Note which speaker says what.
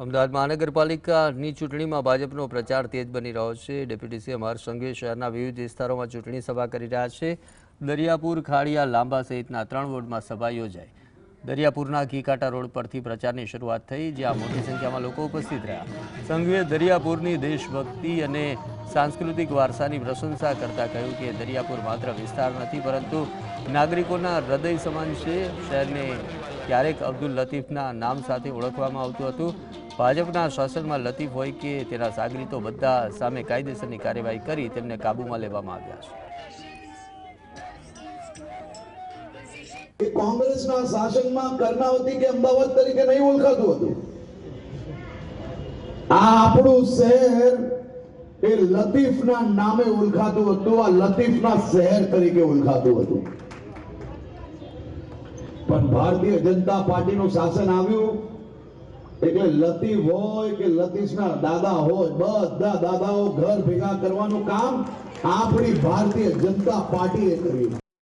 Speaker 1: અમદાવાદ મહાનગરપાલિકાની ચૂંટણીમાં ભાજપનો પ્રચાર તેજ બની રહ્યો છે। ડેપ્યુટી સીએમ હર્ષ સંઘવી શહેરના વિવિધ વિસ્તારોમાં ચૂંટણી સભા કરી રહ્યા છે। દરિયાપુર, ખાડિયા, લાંબા સહિતના 3 વોર્ડમાં સભા યોજાઈ। દરિયાપુરના ઘીકાંટા રોડ પરથી પ્રચારની શરૂઆત થઈ, જ્યાં મોટી સંખ્યામાં લોકો ઉપસ્થિત રહ્યા। સંઘવીએ દરિયાપુરની દેશભક્તિ અને સાંસ્કૃતિક વારસાની પ્રશંસા કરતા કહ્યું કે દરિયાપુર માત્ર વિસ્તાર નથી, પરંતુ નાગરિકોના હૃદય સમાન છે। શહેરને ક્યારેક અબ્દુલ લતીફના નામ સાથે ઓળખવામાં આવતું હતું। ભાજપના શાસનમાં લતીફ હોય કે તેના સાગરીતો બધા સામે કાયદેસરની કાર્યવાહી કરી તેમને કાબૂમાં લેવામાં આવ્યા
Speaker 2: છે। કોંગ્રેસના શાસનમાં કર્ણાવતી કે અમદાવાદ તરીકે નહીં ઓળખાતું હતું। આ આપણું શહેર એ લતીફના નામે ઓળખાતું હતું, આ લતીફના શહેર તરીકે ઓળખાતું હતું। પણ ભારતીય જનતા પાર્ટીનું શાસન આવ્યું એટલે લતીફ હોય કે લતીફના દાદા હોય, બધા દાદાઓ ઘર ભેગા કરવાનું કામ આપણી ભારતીય જનતા પાર્ટીએ કર્યું।